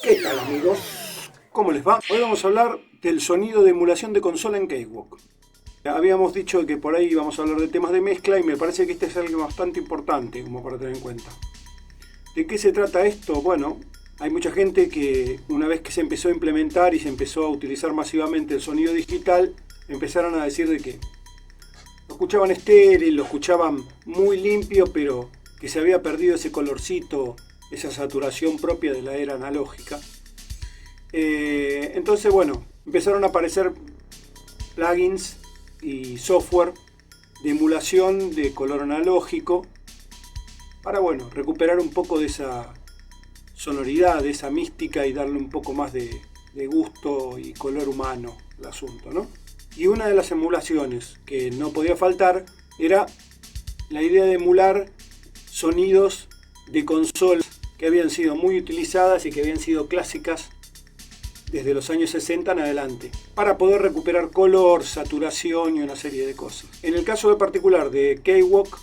¿Qué tal, amigos? ¿Cómo les va? Hoy vamos a hablar del sonido de emulación de consola en Cakewalk. Habíamos dicho que por ahí íbamos a hablar de temas de mezcla y me parece que este es algo bastante importante como para tener en cuenta. ¿De qué se trata esto? Bueno, hay mucha gente que una vez que se empezó a implementar y se empezó a utilizar masivamente el sonido digital, empezaron a decir de que lo escuchaban estéril, lo escuchaban muy limpio, pero que se había perdido ese colorcito, esa saturación propia de la era analógica. Entonces, bueno, empezaron a aparecer plugins y software de emulación de color analógico para, bueno, recuperar un poco de esa sonoridad, de esa mística y darle un poco más de gusto y color humano al asunto, ¿no? Y una de las emulaciones que no podía faltar era la idea de emular sonidos de consolas que habían sido muy utilizadas y que habían sido clásicas desde los años 60 en adelante, para poder recuperar color, saturación y una serie de cosas. En el caso de particular de Cakewalk,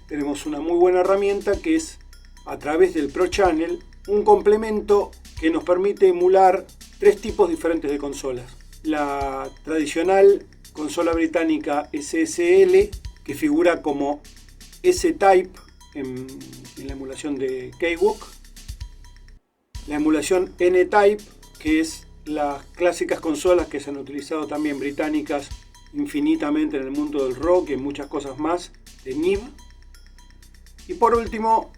tenemos una muy buena herramienta que es, a través del Pro Channel, un complemento que nos permite emular tres tipos diferentes de consolas. La tradicional consola británica SSL, que figura como S-Type en la emulación de Cakewalk. La emulación N-Type, que es las clásicas consolas que se han utilizado también británicas infinitamente en el mundo del rock y en muchas cosas más, de NIV. Y por último,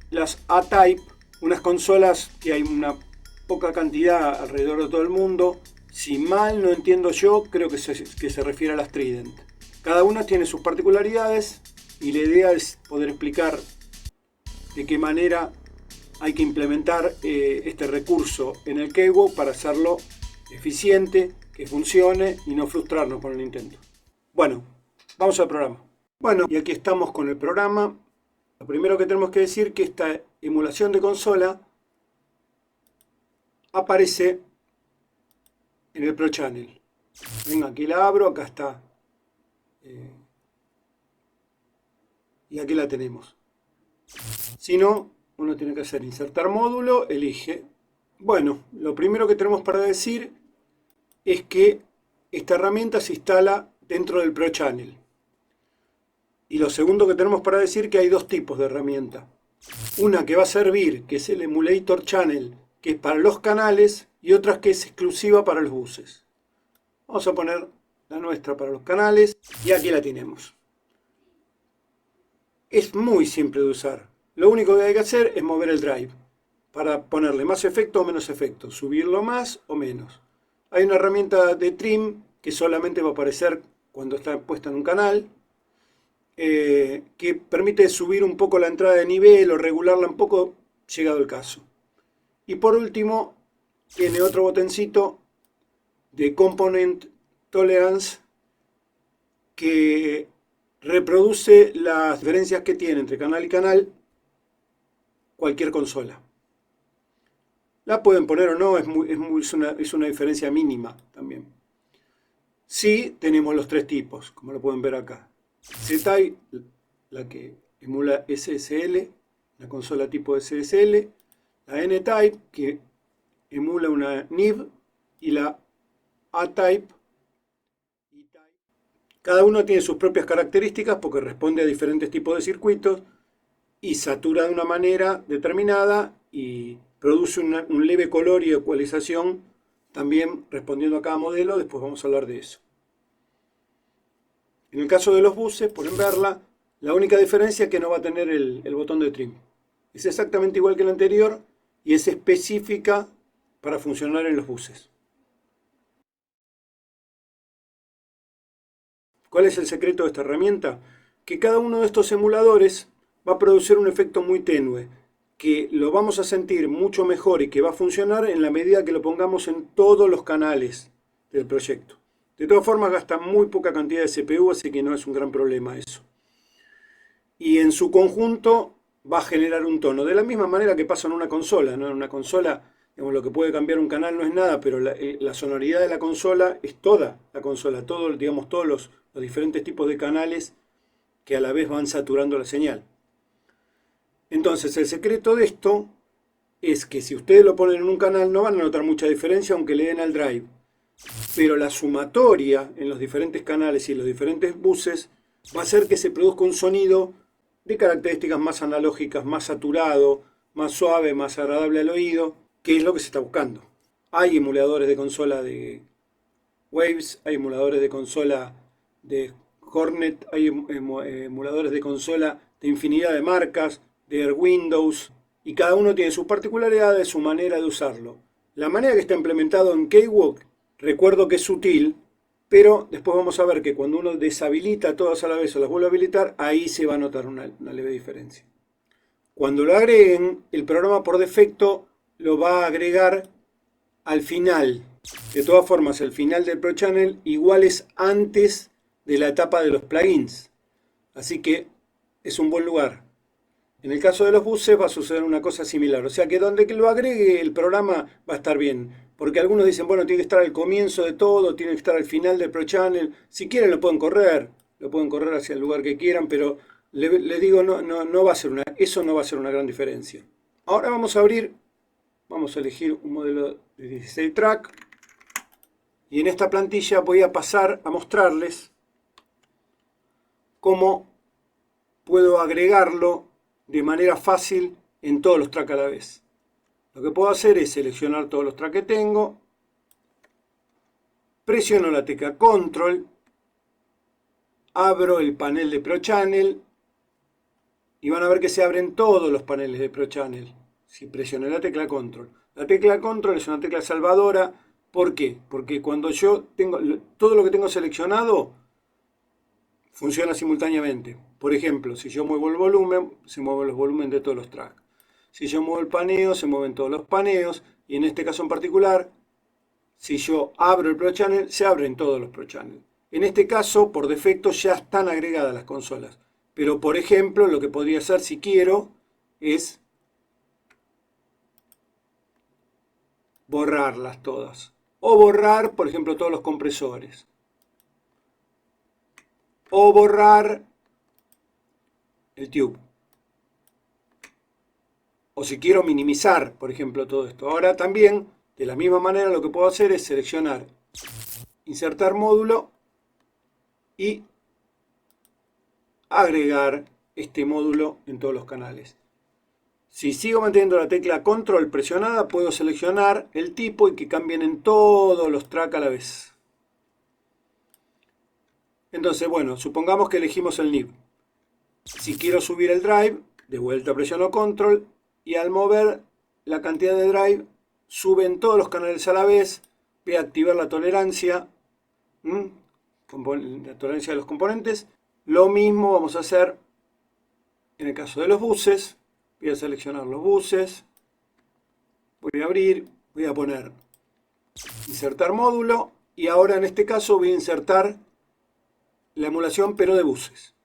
las A-Type, unas consolas que hay una poca cantidad alrededor de todo el mundo. Si mal no entiendo yo, creo que se refiere a las Trident. Cada una tiene sus particularidades y la idea es poder explicar de qué manera hay que implementar este recurso en el Cakewalk para hacerlo eficiente, que funcione y no frustrarnos con el intento. Bueno, vamos al programa. Bueno, y aquí estamos con el programa. Lo primero que tenemos que decir es que esta emulación de consola aparece en el Pro Channel. Venga, aquí la abro, acá está. Y aquí la tenemos. Si no, uno tiene que hacer insertar módulo, elige. Bueno, lo primero que tenemos para decir es que esta herramienta se instala dentro del Pro Channel. Y lo segundo que tenemos para decir es que hay dos tipos de herramienta. Una que va a servir, que es el Emulator Channel, que es para los canales, y otra que es exclusiva para los buses. Vamos a poner la nuestra para los canales, y aquí la tenemos. Es muy simple de usar. Lo único que hay que hacer es mover el drive para ponerle más efecto o menos efecto, subirlo más o menos. Hay una herramienta de trim que solamente va a aparecer cuando está puesta en un canal, que permite subir un poco la entrada de nivel o regularla un poco, llegado el caso. Y por último, tiene otro botoncito de Component Tolerance que reproduce las diferencias que tiene entre canal y canal cualquier consola. La pueden poner o no, es una diferencia mínima también. Sí, tenemos los tres tipos, como lo pueden ver acá. Z-Type, la que emula SSL, la consola tipo SSL, la N-Type, que emula una NIV, y la A-Type. Cada uno tiene sus propias características porque responde a diferentes tipos de circuitos y satura de una manera determinada y produce un leve color y ecualización también respondiendo a cada modelo. Después vamos a hablar de eso. En el caso de los buses, pueden verla, la única diferencia es que no va a tener el botón de trim. Es exactamente igual que la anterior y es específica para funcionar en los buses. ¿Cuál es el secreto de esta herramienta? Que cada uno de estos emuladores va a producir un efecto muy tenue, que lo vamos a sentir mucho mejor y que va a funcionar en la medida que lo pongamos en todos los canales del proyecto. De todas formas gasta muy poca cantidad de CPU, así que no es un gran problema eso. Y en su conjunto va a generar un tono, de la misma manera que pasa en una consola, ¿no? En una consola, digamos, lo que puede cambiar un canal no es nada, pero la sonoridad de la consola es toda la consola, digamos, todos los diferentes tipos de canales que a la vez van saturando la señal. Entonces, el secreto de esto es que si ustedes lo ponen en un canal no van a notar mucha diferencia aunque le den al drive. Pero la sumatoria en los diferentes canales y los diferentes buses va a hacer que se produzca un sonido de características más analógicas, más saturado, más suave, más agradable al oído, que es lo que se está buscando. Hay emuladores de consola de Waves, hay emuladores de consola de Hornet, hay emuladores de consola de infinidad de marcas, de Air Windows, y cada uno tiene sus particularidades, su manera de usarlo. La manera que está implementado en Cakewalk, recuerdo que es sutil, pero después vamos a ver que cuando uno deshabilita todas a la vez o las vuelve a habilitar, ahí se va a notar una leve diferencia. Cuando lo agreguen, el programa por defecto lo va a agregar al final. De todas formas, el final del Pro Channel igual es antes de la etapa de los plugins. Así que es un buen lugar. En el caso de los buses va a suceder una cosa similar. O sea que donde que lo agregue el programa va a estar bien. Porque algunos dicen, bueno, tiene que estar al comienzo de todo, tiene que estar al final del Pro Channel. Si quieren lo pueden correr hacia el lugar que quieran, pero les digo, no va a ser eso no va a ser una gran diferencia. Ahora vamos a elegir un modelo de 16 track. Y en esta plantilla voy a pasar a mostrarles cómo puedo agregarlo de manera fácil en todos los tracks a la vez. Lo que puedo hacer es seleccionar todos los tracks que tengo, presiono la tecla Control, abro el panel de Pro Channel y van a ver que se abren todos los paneles de Pro Channel si presiono la tecla Control. La tecla Control es una tecla salvadora. ¿Por qué? Porque cuando yo tengo todo lo que tengo seleccionado funciona simultáneamente. Por ejemplo, si yo muevo el volumen, se mueven los volúmenes de todos los tracks. Si yo muevo el paneo, se mueven todos los paneos. Y en este caso en particular, si yo abro el Pro Channel, se abren todos los Pro Channel. En este caso, por defecto, ya están agregadas las consolas. Pero, por ejemplo, lo que podría hacer si quiero es borrarlas todas. O borrar, por ejemplo, todos los compresores. O borrar el tube. O si quiero minimizar, por ejemplo, todo esto. Ahora también, de la misma manera, lo que puedo hacer es seleccionar, insertar módulo y agregar este módulo en todos los canales. Si sigo manteniendo la tecla Control presionada, puedo seleccionar el tipo y que cambien en todos los tracks a la vez. Entonces, bueno, supongamos que elegimos el NIB. Si quiero subir el drive, de vuelta presiono Control y al mover la cantidad de drive, suben todos los canales a la vez. Voy a activar la tolerancia, la tolerancia de los componentes. Lo mismo vamos a hacer en el caso de los buses. Voy a seleccionar los buses, voy a abrir, voy a poner insertar módulo y ahora en este caso voy a insertar la emulación pero de buses.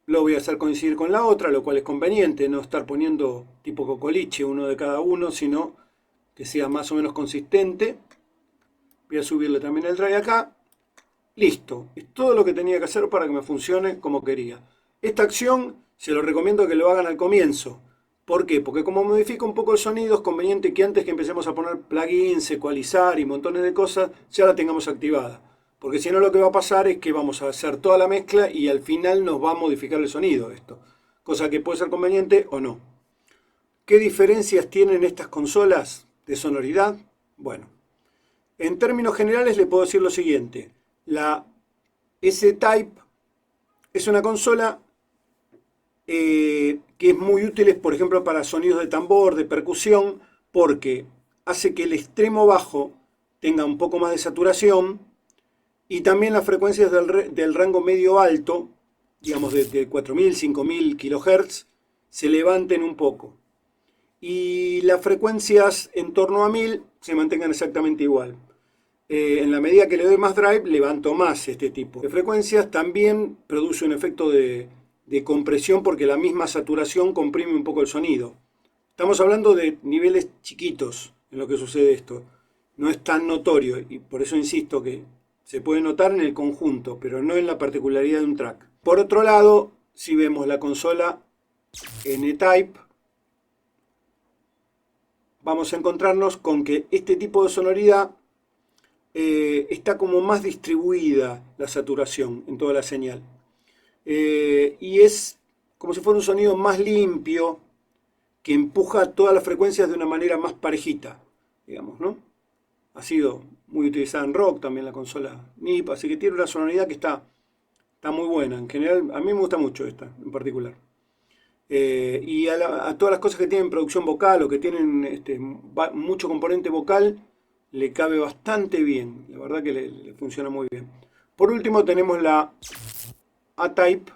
Lo voy a hacer coincidir con la otra, lo cual es conveniente, no estar poniendo tipo cocoliche uno de cada uno, sino que sea más o menos consistente. Voy a subirle también el drive acá. Listo, es todo lo que tenía que hacer para que me funcione como quería. Esta acción se lo recomiendo que lo hagan al comienzo. ¿Por qué? Porque como modifica un poco el sonido, es conveniente que antes que empecemos a poner plugins, ecualizar y montones de cosas, ya la tengamos activada. Porque si no lo que va a pasar es que vamos a hacer toda la mezcla y al final nos va a modificar el sonido esto. Cosa que puede ser conveniente o no. ¿Qué diferencias tienen estas consolas de sonoridad? Bueno, en términos generales le puedo decir lo siguiente. La S-Type es una consola que es muy útil, por ejemplo, para sonidos de tambor, de percusión, porque hace que el extremo bajo tenga un poco más de saturación y también las frecuencias del rango medio alto, digamos de 4000, 5000 kHz, se levanten un poco. Y las frecuencias en torno a 1000 se mantengan exactamente igual. En la medida que le doy más drive, levanto más este tipo de frecuencias. También produce un efecto de compresión porque la misma saturación comprime un poco el sonido. Estamos hablando de niveles chiquitos en lo que sucede esto. No es tan notorio y por eso insisto que se puede notar en el conjunto, pero no en la particularidad de un track. Por otro lado, si vemos la consola N-Type, vamos a encontrarnos con que este tipo de sonoridad está como más distribuida la saturación en toda la señal. Y es como si fuera un sonido más limpio que empuja todas las frecuencias de una manera más parejita, digamos, ¿no? Ha sido muy utilizada en rock también la consola NIP, así que tiene una sonoridad que está muy buena. En general, a mí me gusta mucho esta en particular. Y a todas las cosas que tienen producción vocal o que tienen mucho componente vocal, le cabe bastante bien. La verdad que le funciona muy bien. Por último tenemos la A-Type,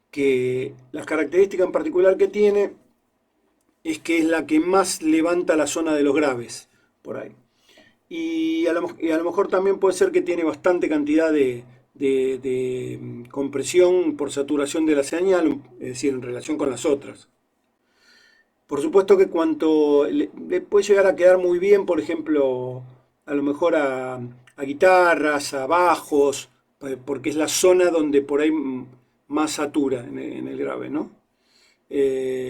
que las características en particular que tiene es que es la que más levanta la zona de los graves, por ahí. Y a lo mejor también puede ser que tiene bastante cantidad de compresión por saturación de la señal, es decir, en relación con las otras. Por supuesto que cuanto le puede llegar a quedar muy bien, por ejemplo, a lo mejor a guitarras, a bajos, porque es la zona donde por ahí más satura en el grave, ¿no?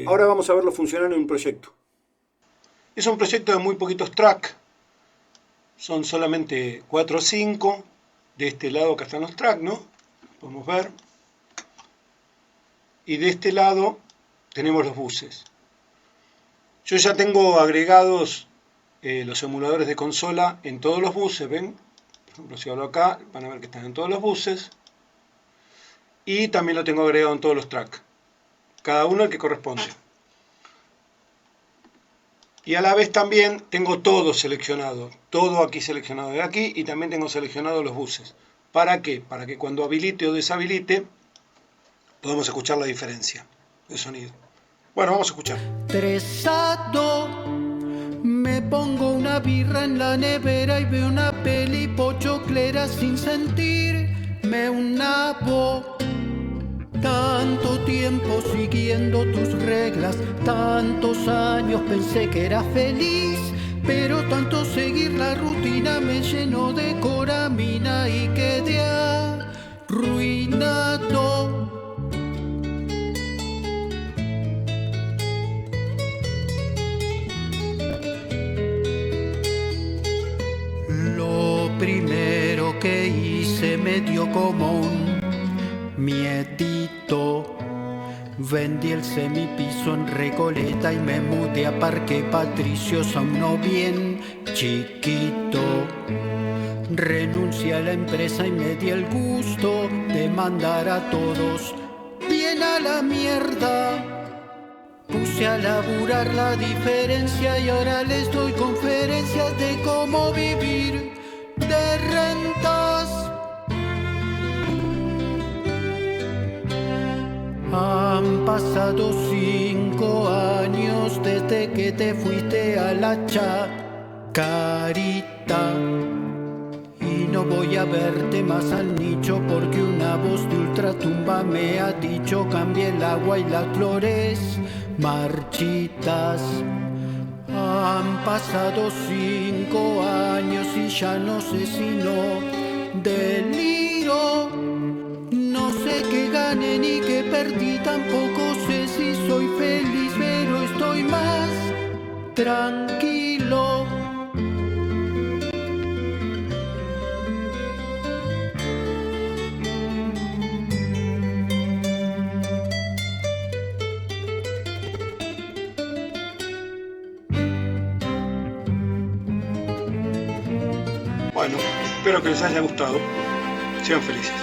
Ahora vamos a verlo funcionar en un proyecto. Es un proyecto de muy poquitos tracks, son solamente 4 o 5. De este lado acá están los tracks, ¿no? Podemos ver. Y de este lado tenemos los buses. Yo ya tengo agregados los emuladores de consola en todos los buses, ¿ven? Por ejemplo, si hablo acá, van a ver que están en todos los buses. Y también lo tengo agregado en todos los tracks. Cada uno el que corresponde. Y a la vez también tengo todo seleccionado. Todo aquí seleccionado de aquí. Y también tengo seleccionado los buses. ¿Para qué? Para que cuando habilite o deshabilite podamos escuchar la diferencia de sonido. Bueno, vamos a escuchar. 3 a 2. Me pongo una birra en la nevera y veo una peli pochoclera sin sentirme una voz. Tanto tiempo siguiendo tus reglas, tantos años pensé que era feliz, pero tanto seguir la rutina me llenó de coramina y quedé arruinado. Lo primero que hice me dio como un miedito. Vendí el semipiso en Recoleta y me mudé a Parque Patricios, a uno bien chiquito. Renuncié a la empresa y me di el gusto de mandar a todos bien a la mierda. Puse a laburar la diferencia y ahora les doy conferencias de cómo vivir de rentas. Han pasado 5 años desde que te fuiste a la Chacarita y no voy a verte más al nicho porque una voz de ultratumba me ha dicho cambie el agua y las flores marchitas. Han pasado 5 años y ya no sé si no deliro. No sé qué gané ni qué perdí, tampoco sé si soy feliz, pero estoy más tranquilo. Bueno, espero que les haya gustado. Sean felices.